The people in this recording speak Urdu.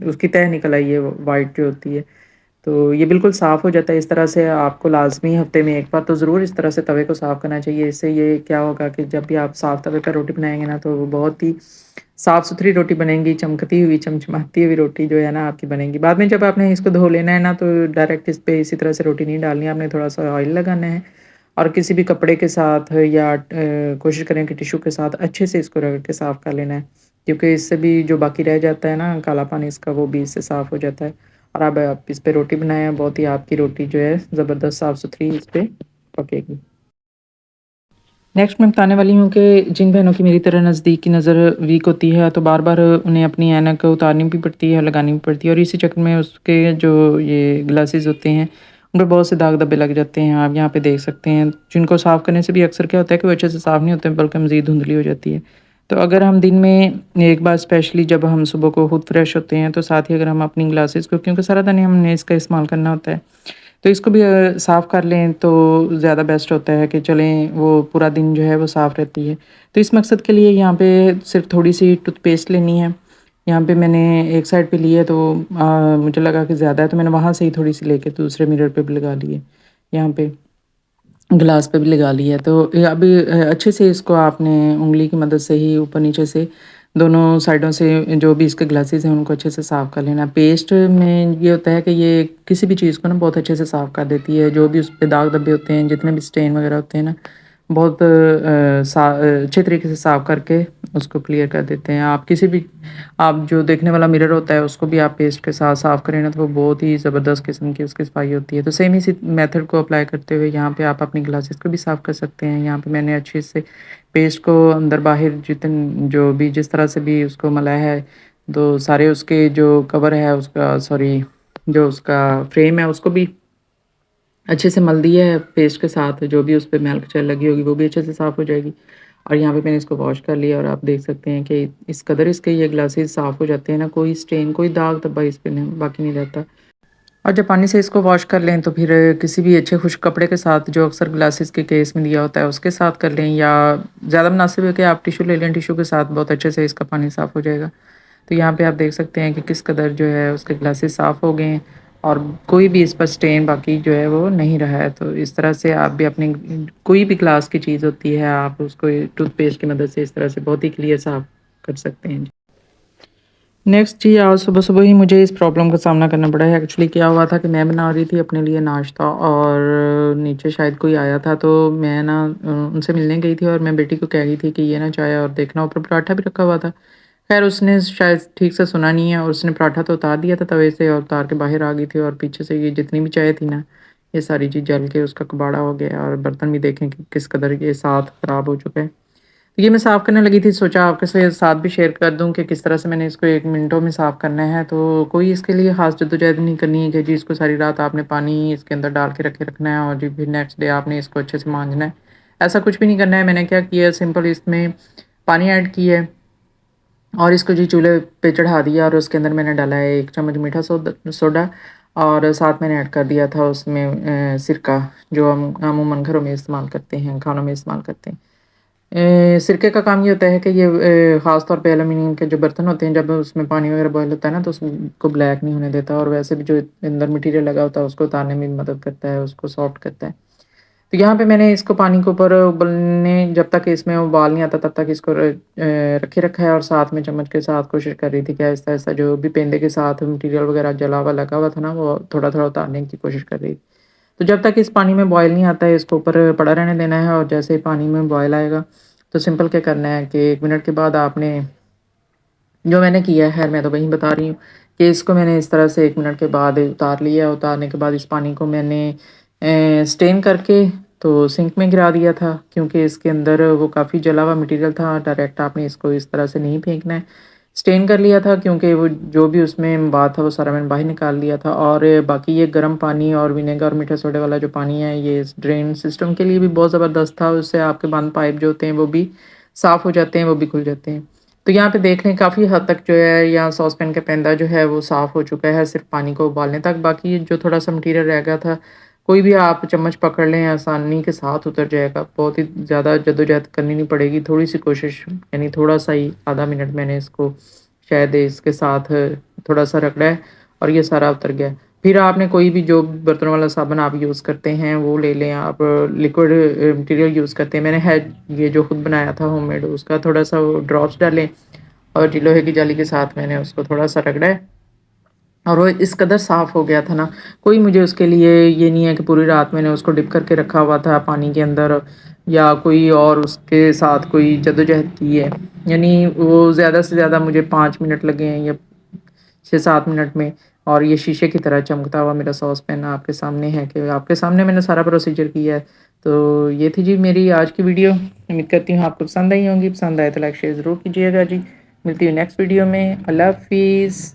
اس کی تہہ نکل آئی ہے وائٹ جو ہوتی ہے، تو یہ بالکل صاف ہو جاتا ہے۔ اس طرح سے آپ کو لازمی ہفتے میں ایک بار تو ضرور اس طرح سے توے کو صاف کرنا چاہیے۔ اس سے یہ کیا ہوگا کہ جب بھی آپ صاف توے پر روٹی بنائیں گے نا تو وہ بہت ہی صاف ستھری روٹی بنیں گی، چمکتی ہوئی چمچماتی ہوئی روٹی جو ہے نا آپ کی بنے گی۔ بعد میں جب آپ نے اس کو دھو لینا ہے نا تو ڈائریکٹ اس پہ اسی طرح سے روٹی نہیں ڈالنی ہے، آپ نے تھوڑا سا آئل لگانا ہے اور کسی بھی کپڑے کے ساتھ یا کوشش کریں کہ ٹیشو کے ساتھ اچھے سے اس کو رگڑ کے صاف کر لینا ہے، کیونکہ اس سے بھی جو باقی رہ جاتا ہے نا کالا پانی اس کا وہ بھی اس سے صاف ہو جاتا ہے۔ اور اب آپ اس پہ روٹی بنائیں، بہت ہی آپ کی روٹی جو ہے زبردست صاف ستھری اس پہ پکے گی۔ نیکسٹ میں بتانے والی ہوں کہ جن بہنوں کی میری طرح نزدیک کی نظر ویک ہوتی ہے تو بار بار انہیں اپنی اینک اتارنی بھی پڑتی ہے اور لگانی بھی پڑتی ہے، اور اسی چکر میں اس کے جو یہ گلاسز ہوتے ہیں ان پہ بہت سے داغ دھبے لگ جاتے ہیں۔ آپ یہاں پہ دیکھ سکتے ہیں، جن کو صاف کرنے سے بھی اکثر کیا ہوتا ہے کہ وہ اچھے سے صاف نہیں ہوتے ہیں بلکہ مزید دھندلی ہو جاتی ہے۔ تو اگر ہم دن میں ایک بار اسپیشلی جب ہم صبح کو خود فریش ہوتے ہیں تو ساتھ ہی اگر ہم اپنی گلاسز کو، کیونکہ سارا دن ہم نے اس کا استعمال کرنا ہوتا ہے، تو اس کو بھی صاف کر لیں تو زیادہ بیسٹ ہوتا ہے کہ چلیں وہ پورا دن جو ہے وہ صاف رہتی ہے۔ تو اس مقصد کے لیے یہاں پہ صرف تھوڑی سی ٹوتھ پیسٹ لینی ہے۔ یہاں پہ میں نے ایک سائڈ پہ لی ہے تو مجھے لگا کہ زیادہ ہے تو میں نے وہاں سے ہی تھوڑی سی لے کے دوسرے میرر پہ بھی لگا لی ہے، یہاں پہ گلاس پہ بھی لگا لی ہے۔ تو ابھی اچھے سے اس کو آپ نے انگلی کی مدد سے ہی اوپر نیچے سے دونوں سائڈوں سے جو بھی اس کے گلاسز ہیں ان کو اچھے سے صاف کر لینا۔ پیسٹ میں یہ ہوتا ہے کہ یہ کسی بھی چیز کو نا بہت اچھے سے صاف کر دیتی ہے، جو بھی اس پہ داغ دھبے ہوتے ہیں، جتنے بھی اسٹین وغیرہ ہوتے ہیں نا بہت اچھے طریقے سے صاف کر کے اس کو کلیئر کر دیتے ہیں۔ آپ کسی بھی آپ جو دیکھنے والا مرر ہوتا ہے اس کو بھی آپ پیسٹ کے ساتھ صاف کریں نا تو وہ بہت ہی زبردست قسم کی اس کی صفائی ہوتی ہے۔ تو سیم اسی میتھڈ کو اپلائی کرتے ہوئے یہاں پہ آپ اپنی گلاسز کو بھی صاف کر سکتے ہیں۔ یہاں پہ میں نے اچھے سے پیسٹ کو اندر باہر جو بھی جس طرح سے بھی اس کو ملا ہے تو سارے اس کے جو کور ہے اس کا جو اس کا فریم ہے اس کو بھی اچھے سے مل دیا ہے پیسٹ کے ساتھ، جو بھی اس پہ میل کچیل لگی ہوگی وہ بھی اچھے سے صاف ہو جائے گی۔ اور یہاں پہ میں نے اس کو واش کر لیا اور آپ دیکھ سکتے ہیں کہ اس قدر اس کے یہ گلاسز صاف ہو جاتے ہیں نا، کوئی اسٹین کوئی داغ دھبا اس پہ باقی نہیں رہتا۔ اور جب پانی سے اس کو واش کر لیں تو پھر کسی بھی اچھے خشک کپڑے کے ساتھ جو اکثر گلاسز کے کیس میں دیا ہوتا ہے اس کے ساتھ کر لیں، یا زیادہ مناسب ہے کہ آپ ٹیشو لے لیں، ٹیشو کے ساتھ بہت اچھے سے اس کا پانی صاف ہو جائے گا۔ تو یہاں پہ آپ دیکھ سکتے ہیں کہ کس قدر جو ہے اس کے گلاسز صاف ہو گئے ہیں اور کوئی بھی اس پر سٹین باقی جو ہے وہ نہیں رہا ہے۔ تو اس طرح سے آپ بھی اپنی کوئی بھی گلاس کی چیز ہوتی ہے آپ اس کو ٹوتھ پیسٹ کی مدد سے اس طرح سے بہت ہی کلیئر صاف کر سکتے ہیں۔ نیکسٹ جی، آج صبح صبح ہی مجھے اس پرابلم کا سامنا کرنا پڑا ہے۔ ایکچولی کیا ہوا تھا کہ میں بنا رہی تھی اپنے لیے ناشتہ اور نیچے شاید کوئی آیا تھا تو میں نا ان سے ملنے گئی تھی اور میں بیٹی کو کہہ گئی تھی کہ یہ نہ چائے اور دیکھنا اوپر پراٹھا بھی رکھا ہوا تھا۔ خیر اس نے شاید ٹھیک سے سنا نہیں ہے اور اس نے پراٹھا تو اتار دیا تھا توے سے اور اتار کے باہر آ گئی تھی، اور پیچھے سے یہ جتنی بھی چائے تھی نا یہ ساری چیز جل کے اس کا کباڑا ہو گیا، اور برتن بھی دیکھیں کہ کس قدر یہ ساتھ خراب ہو چکا ہے۔ تو یہ میں صاف کرنے لگی تھی، سوچا آپ کے ساتھ بھی شیئر کر دوں کہ کس طرح سے میں نے اس کو 1 منٹوں میں صاف کرنا ہے۔ تو کوئی اس کے لیے خاص جدوجہد نہیں کرنی ہے کہ جی اس کو ساری رات آپ نے پانی اس کے اندر ڈال کے رکھنا ہے اور جی پھر نیکسٹ ڈے آپ نے اس کو اچھے سے مانجنا ہے، ایسا کچھ بھی نہیں کرنا ہے۔ میں نے کیا کیا، سمپل اس میں پانی ایڈ کیا ہے اور اس کو جی چولہے پہ چڑھا دیا، اور اس کے اندر میں نے ڈالا ہے 1 چمچ میٹھا سوڈا اور ساتھ میں نے ایڈ کر دیا تھا اس میں سرکہ، جو ہم عموماً گھروں میں استعمال کرتے ہیں، کھانوں میں استعمال کرتے ہیں۔ سرکے کا کام یہ ہوتا ہے کہ یہ خاص طور پہ ایلومینیم کے جو برتن ہوتے ہیں جب اس میں پانی وغیرہ بوائل ہوتا ہے نا تو اس کو بلیک نہیں ہونے دیتا، اور ویسے بھی جو اندر مٹیریل لگا ہوتا ہے اس کو اتارنے میں بھی مدد کرتا ہے، اس کو سافٹ کرتا ہے۔ تو یہاں پہ میں نے اس کو پانی کے اوپر ابلنے جب تک اس میں ابال نہیں آتا تب تک اس کو رکھے رکھا ہے، اور ساتھ میں چمچ کے ساتھ کوشش کر رہی تھی کہ آہستہ آہستہ جو بھی پیندے کے ساتھ مٹیریل وغیرہ جلا ہوا لگا ہوا تھا نا وہ تھوڑا تھوڑا اتارنے کی کوشش کر رہی تھی۔ تو جب تک اس پانی میں بوائل نہیں آتا ہے اس کو اوپر پڑا رہنے دینا ہے، اور جیسے ہی پانی میں بوائل آئے گا تو سمپل کیا کرنا ہے کہ 1 منٹ کے بعد آپ نے جو میں نے کیا ہے، میں تو وہیں بتا رہی ہوں کہ اس کو میں نے اس طرح سے 1 منٹ کے بعد اتار لیا۔ اتارنے کے بعد اس پانی کو میں نے سٹین کر کے تو سنک میں گرا دیا تھا، کیونکہ اس کے اندر وہ کافی جلا ہوا مٹیریل تھا، ڈائریکٹ آپ نے اس کو اس طرح سے نہیں پھینکنا ہے۔ سٹین کر لیا تھا کیونکہ وہ جو بھی اس میں مواد تھا وہ سارا میں نے باہر نکال لیا تھا، اور باقی یہ گرم پانی اور ونیگر اور میٹھے سوڈے والا جو پانی ہے یہ ڈرین سسٹم کے لیے بھی بہت زبردست تھا، اس سے آپ کے بند پائپ جو ہوتے ہیں وہ بھی صاف ہو جاتے ہیں، وہ بھی کھل جاتے ہیں۔ تو یہاں پہ دیکھ لیں کافی حد تک جو ہے یہاں ساس پین کا پیندہ جو ہے وہ صاف ہو چکا ہے صرف پانی کو ابالنے تک، باقی جو تھوڑا سا مٹیریل رہ گیا تھا کوئی بھی آپ چمچ پکڑ لیں آسانی کے ساتھ اتر جائے گا، بہت ہی زیادہ جدوجہد کرنی نہیں پڑے گی، تھوڑی سی کوشش یعنی تھوڑا سا ہی آدھا منٹ میں نے اس کو شاید اس کے ساتھ تھوڑا سا رگڑا ہے اور یہ سارا اتر گیا ہے۔ پھر آپ نے کوئی بھی جو برتنوں والا صابن آپ یوز کرتے ہیں وہ لے لیں، آپ لیکوڈ مٹیریل یوز کرتے ہیں، میں نے یہ جو خود بنایا تھا ہوم میڈ، اس کا تھوڑا سا وہ ڈراپس ڈالیں اور لوہے کی جالی کے ساتھ میں نے اس کو تھوڑا سا رگڑا ہے اور وہ اس قدر صاف ہو گیا تھا نا، کوئی مجھے اس کے لیے یہ نہیں ہے کہ پوری رات میں نے اس کو ڈپ کر کے رکھا ہوا تھا پانی کے اندر یا کوئی اور اس کے ساتھ کوئی جدوجہد کی ہے، یعنی وہ زیادہ سے زیادہ مجھے 5 منٹ لگے ہیں یا 6-7 منٹ میں، اور یہ شیشے کی طرح چمکتا ہوا میرا ساس پین آپ کے سامنے ہے کہ آپ کے سامنے میں نے سارا پروسیجر کیا ہے۔ تو یہ تھی جی میری آج کی ویڈیو، امید کرتی ہوں آپ کو پسند آئی ہوں گی، پسند آئے تو لائک شیئر ضرور کیجیے گا جی۔ ملتی ہوں نیکسٹ ویڈیو میں، اللہ حافظ۔